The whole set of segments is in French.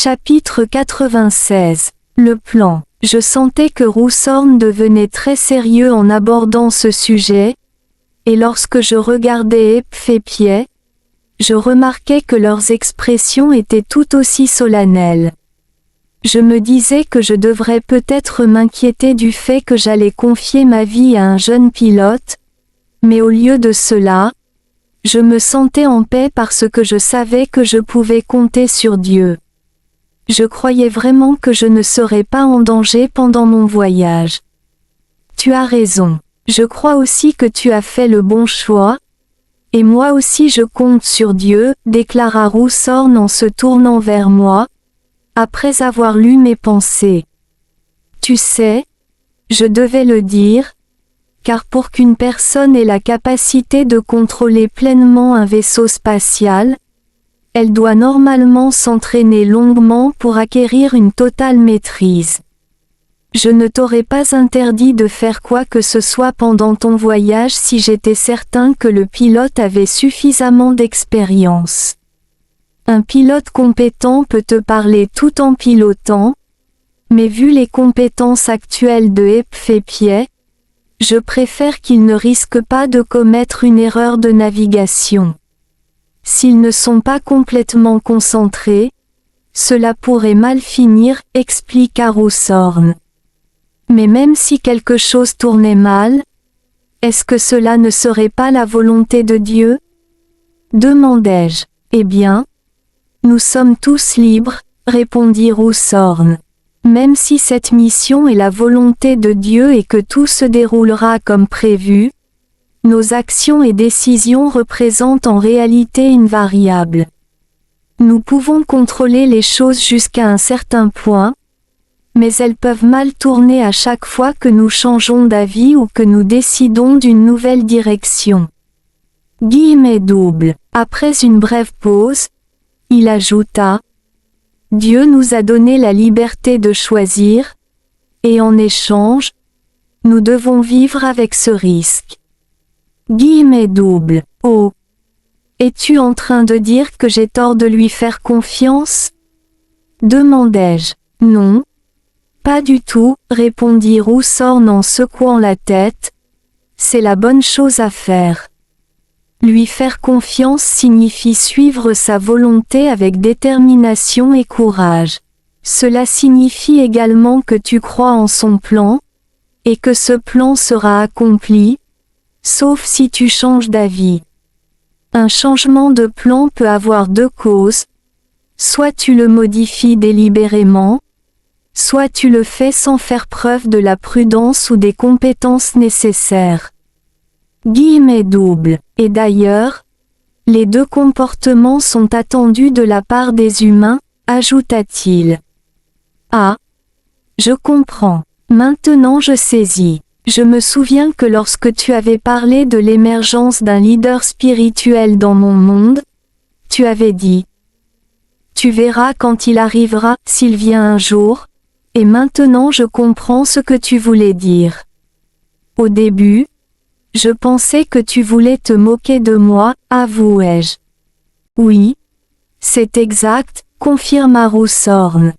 Chapitre 96. Le plan. Je sentais que Rousorn devenait très sérieux en abordant ce sujet, et lorsque je regardais Eph et Piet, je remarquais que leurs expressions étaient tout aussi solennelles. Je me disais que je devrais peut-être m'inquiéter du fait que j'allais confier ma vie à un jeune pilote, mais au lieu de cela, je me sentais en paix parce que je savais que je pouvais compter sur Dieu. Je croyais vraiment que je ne serais pas en danger pendant mon voyage. Tu as raison. Je crois aussi que tu as fait le bon choix. Et moi aussi je compte sur Dieu, déclara Rousorn en se tournant vers moi, après avoir lu mes pensées. Tu sais, je devais le dire, car pour qu'une personne ait la capacité de contrôler pleinement un vaisseau spatial, elle doit normalement s'entraîner longuement pour acquérir une totale maîtrise. Je ne t'aurais pas interdit de faire quoi que ce soit pendant ton voyage si j'étais certain que le pilote avait suffisamment d'expérience. Un pilote compétent peut te parler tout en pilotant, mais vu les compétences actuelles de Eph et Piet, je préfère qu'il ne risque pas de commettre une erreur de navigation. S'ils ne sont pas complètement concentrés, cela pourrait mal finir, expliqua Rousorn. Mais même si quelque chose tournait mal, est-ce que cela ne serait pas la volonté de Dieu? Demandai-je. Eh bien, nous sommes tous libres, répondit Rousorn. Même si cette mission est la volonté de Dieu et que tout se déroulera comme prévu, nos actions et décisions représentent en réalité une variable. Nous pouvons contrôler les choses jusqu'à un certain point, mais elles peuvent mal tourner à chaque fois que nous changeons d'avis ou que nous décidons d'une nouvelle direction. Guillemets doubles. Après une brève pause, il ajouta: Dieu nous a donné la liberté de choisir, et en échange, nous devons vivre avec ce risque. Guillemets doubles. Oh. Es-tu en train de dire que j'ai tort de lui faire confiance? Demandai-je. Non. Pas du tout, répondit Rousorn en secouant la tête. C'est la bonne chose à faire. Lui faire confiance signifie suivre sa volonté avec détermination et courage. Cela signifie également que tu crois en son plan, et que ce plan sera accompli, sauf si tu changes d'avis. Un changement de plan peut avoir deux causes. Soit tu le modifies délibérément, soit tu le fais sans faire preuve de la prudence ou des compétences nécessaires. Guillemets doubles. Et d'ailleurs, les deux comportements sont attendus de la part des humains, ajouta-t-il. Ah. Je comprends. Maintenant je saisis. Je me souviens que lorsque tu avais parlé de l'émergence d'un leader spirituel dans mon monde, tu avais dit: Tu verras quand il arrivera, s'il vient un jour, et maintenant je comprends ce que tu voulais dire. Au début, je pensais que tu voulais te moquer de moi, avouai-je. Oui. C'est exact, confirma Rousorn.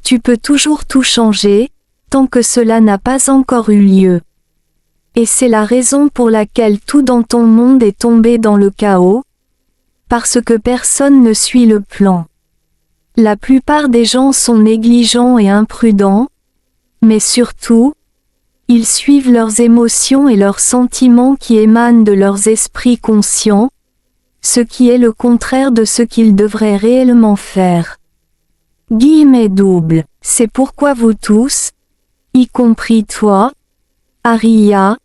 Tu peux toujours tout changer, tant que cela n'a pas encore eu lieu. Et c'est la raison pour laquelle tout dans ton monde est tombé dans le chaos, parce que personne ne suit le plan. La plupart des gens sont négligents et imprudents, mais surtout, ils suivent leurs émotions et leurs sentiments qui émanent de leurs esprits conscients, ce qui est le contraire de ce qu'ils devraient réellement faire. Guillemets doubles. C'est pourquoi vous tous, y compris toi, Aria,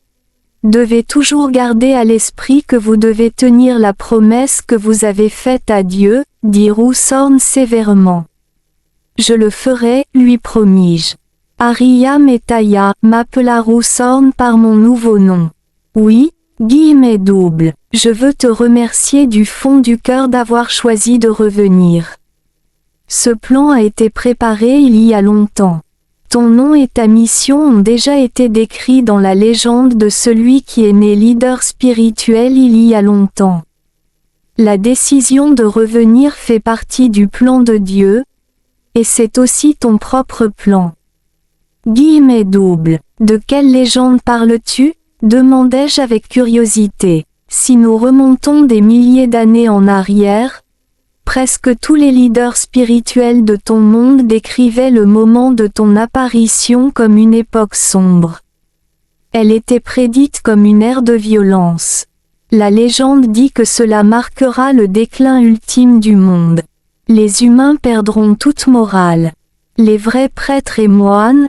devez toujours garder à l'esprit que vous devez tenir la promesse que vous avez faite à Dieu, dit Rousorn sévèrement. Je le ferai, lui promis-je. Aria Metaya m'appela Rousorn par mon nouveau nom. Oui, guillemets doubles, je veux te remercier du fond du cœur d'avoir choisi de revenir. Ce plan a été préparé il y a longtemps. Ton nom et ta mission ont déjà été décrits dans la légende de celui qui est né leader spirituel il y a longtemps. La décision de revenir fait partie du plan de Dieu, Et c'est aussi ton propre plan. Guillemets doubles. De quelle légende parles-tu? Demandai-je avec curiosité. Si nous remontons des milliers d'années en arrière, presque tous les leaders spirituels de ton monde décrivaient le moment de ton apparition comme une époque sombre. Elle était prédite comme une ère de violence. La légende dit que cela marquera le déclin ultime du monde. Les humains perdront toute morale. Les vrais prêtres et moines,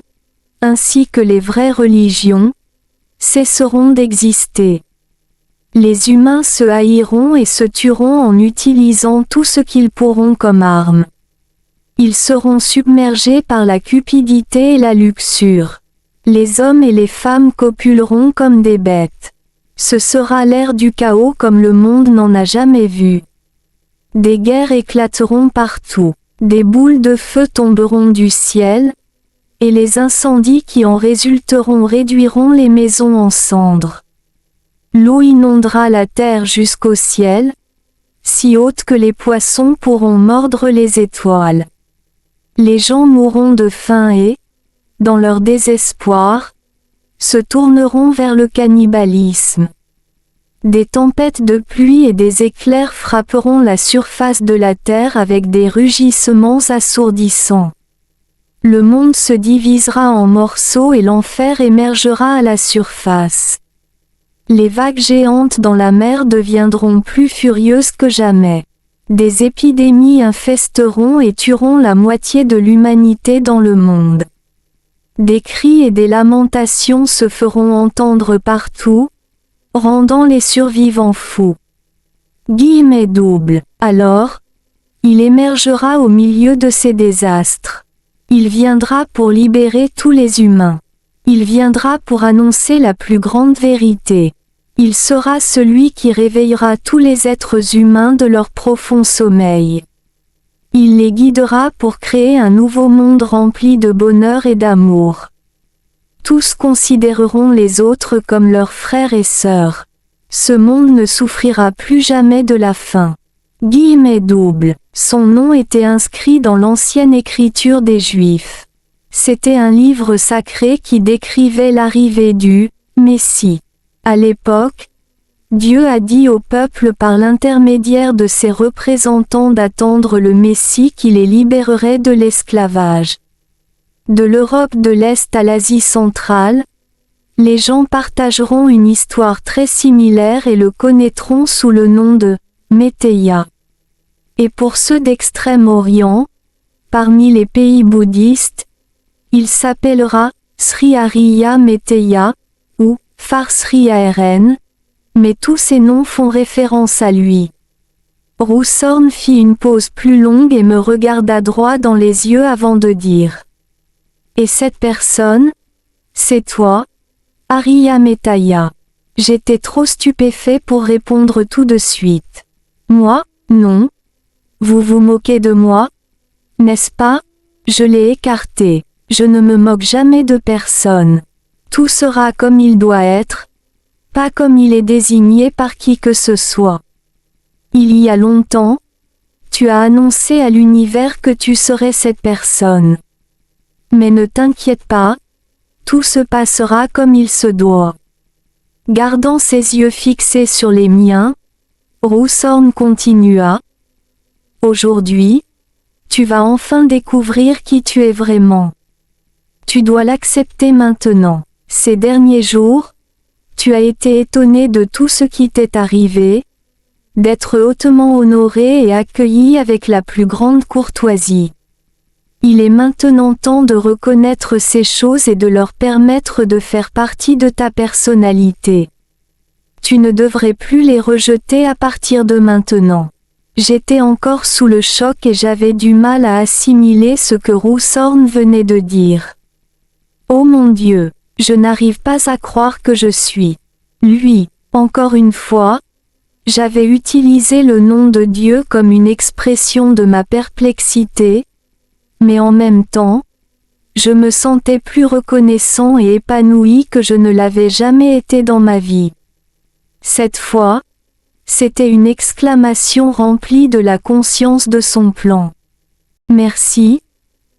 ainsi que les vraies religions, cesseront d'exister. Les humains se haïront et se tueront en utilisant tout ce qu'ils pourront comme armes. Ils seront submergés par la cupidité et la luxure. Les hommes et les femmes copuleront comme des bêtes. Ce sera l'ère du chaos comme le monde n'en a jamais vu. Des guerres éclateront partout. Des boules de feu tomberont du ciel, et les incendies qui en résulteront réduiront les maisons en cendres. L'eau inondera la terre jusqu'au ciel, si haute que les poissons pourront mordre les étoiles. Les gens mourront de faim et, dans leur désespoir, se tourneront vers le cannibalisme. Des tempêtes de pluie et des éclairs frapperont la surface de la terre avec des rugissements assourdissants. Le monde se divisera en morceaux et l'enfer émergera à la surface. Les vagues géantes dans la mer deviendront plus furieuses que jamais. Des épidémies infesteront et tueront la moitié de l'humanité dans le monde. Des cris et des lamentations se feront entendre partout, rendant les survivants fous. Guillemets doubles. Alors, il émergera au milieu de ces désastres. Il viendra pour libérer tous les humains. Il viendra pour annoncer la plus grande vérité. Il sera celui qui réveillera tous les êtres humains de leur profond sommeil. Il les guidera pour créer un nouveau monde rempli de bonheur et d'amour. Tous considéreront les autres comme leurs frères et sœurs. Ce monde ne souffrira plus jamais de la faim. Guillemets doubles. Son nom était inscrit dans l'ancienne écriture des Juifs. C'était un livre sacré qui décrivait l'arrivée du Messie. À l'époque, Dieu a dit au peuple par l'intermédiaire de ses représentants d'attendre le Messie qui les libérerait de l'esclavage. De l'Europe de l'Est à l'Asie centrale, les gens partageront une histoire très similaire et le connaîtront sous le nom de Météia. Et pour ceux d'Extrême-Orient, parmi les pays bouddhistes, il s'appellera Sri Ariya Météia, ou Phar Sri Aren, mais tous ces noms font référence à lui. Rousorn fit une pause plus longue et me regarda droit dans les yeux avant de dire. Et cette personne, c'est toi, Ariya Météia. J'étais trop stupéfait pour répondre tout de suite. Moi, non. Vous vous moquez de moi? N'est-ce pas? Je l'ai écarté. Je ne me moque jamais de personne. Tout sera comme il doit être, pas comme il est désigné par qui que ce soit. Il y a longtemps, tu as annoncé à l'univers que tu serais cette personne. Mais ne t'inquiète pas, tout se passera comme il se doit. Gardant ses yeux fixés sur les miens, Rousorn continua. Aujourd'hui, tu vas enfin découvrir qui tu es vraiment. Tu dois l'accepter maintenant. Ces derniers jours, tu as été étonné de tout ce qui t'est arrivé, d'être hautement honoré et accueilli avec la plus grande courtoisie. Il est maintenant temps de reconnaître ces choses et de leur permettre de faire partie de ta personnalité. Tu ne devrais plus les rejeter à partir de maintenant. J'étais encore sous le choc et j'avais du mal à assimiler ce que Rousorn venait de dire. Oh mon Dieu, je n'arrive pas à croire que je suis lui. Encore une fois, j'avais utilisé le nom de Dieu comme une expression de ma perplexité, mais en même temps, je me sentais plus reconnaissant et épanoui que je ne l'avais jamais été dans ma vie. Cette fois, c'était une exclamation remplie de la conscience de son plan. Merci,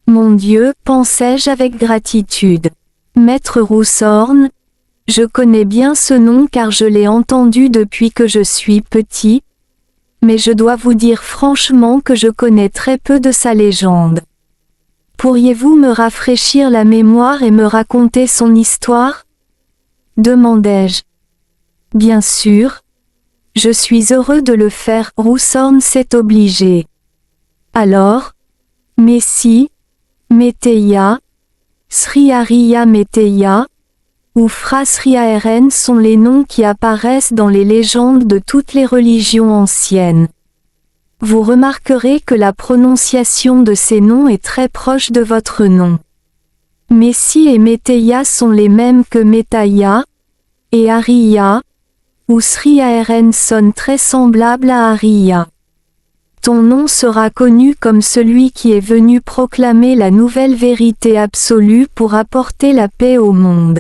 Mon Dieu, pensai-je avec gratitude. Maître Roussorn, je connais bien ce nom car je l'ai entendu depuis que je suis petit, mais je dois vous dire franchement que je connais très peu de sa légende. Pourriez-vous me rafraîchir la mémoire et me raconter son histoire? Demandai-je. Bien sûr. Je suis heureux de le faire, Roussorn s'est obligé. Alors, Messi, Meteia, Sri Hariya Meteia, ou Phra Sri Aren sont les noms qui apparaissent dans les légendes de toutes les religions anciennes. Vous remarquerez que la prononciation de ces noms est très proche de votre nom. Messi et Meteia sont les mêmes que Metaya, et Hariya, ou Sri Aren sonne très semblable à Hariya. Ton nom sera connu comme celui qui est venu proclamer la nouvelle vérité absolue pour apporter la paix au monde.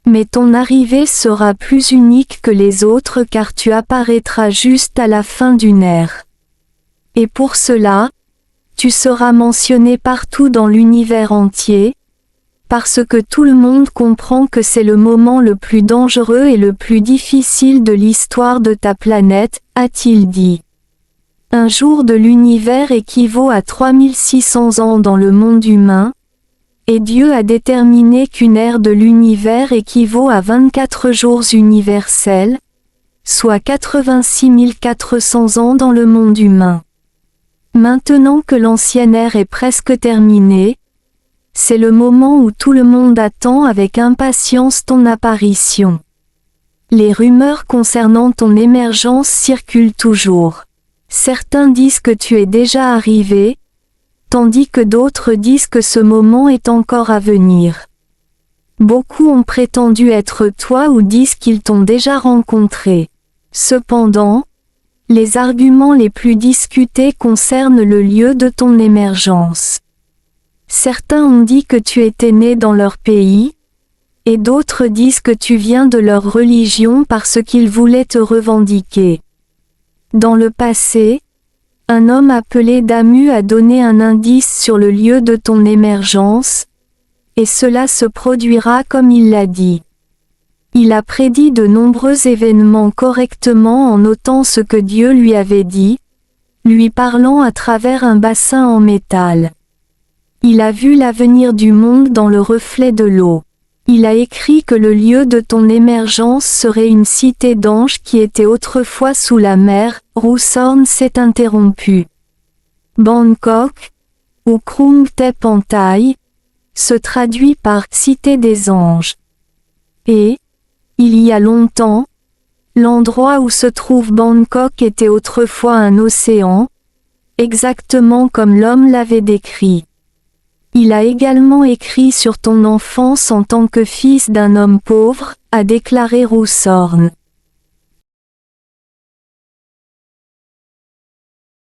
Mais ton arrivée sera plus unique que les autres car tu apparaîtras juste à la fin d'une ère. Et pour cela, tu seras mentionné partout dans l'univers entier, parce que tout le monde comprend que c'est le moment le plus dangereux et le plus difficile de l'histoire de ta planète, a-t-il dit. Un jour de l'univers équivaut à 3600 ans dans le monde humain, et Dieu a déterminé qu'une ère de l'univers équivaut à 24 jours universels, soit 86 400 ans dans le monde humain. Maintenant que l'ancienne ère est presque terminée, c'est le moment où tout le monde attend avec impatience ton apparition. Les rumeurs concernant ton émergence circulent toujours. Certains disent que tu es déjà arrivé, tandis que d'autres disent que ce moment est encore à venir. Beaucoup ont prétendu être toi ou disent qu'ils t'ont déjà rencontré. Cependant, les arguments les plus discutés concernent le lieu de ton émergence. Certains ont dit que tu étais né dans leur pays, et d'autres disent que tu viens de leur religion parce qu'ils voulaient te revendiquer. Dans le passé, un homme appelé Damu a donné un indice sur le lieu de ton émergence, et cela se produira comme il l'a dit. Il a prédit de nombreux événements correctement en notant ce que Dieu lui avait dit, lui parlant à travers un bassin en métal. Il a vu l'avenir du monde dans le reflet de l'eau. Il a écrit que le lieu de ton émergence serait une cité d'anges qui était autrefois sous la mer. Roussorn s'est interrompu. Bangkok, ou Krung Thep en thaï, se traduit par « cité des anges ». Et, il y a longtemps, l'endroit où se trouve Bangkok était autrefois un océan, exactement comme l'homme l'avait décrit. Il a également écrit sur ton enfance en tant que fils d'un homme pauvre, a déclaré Roussorn.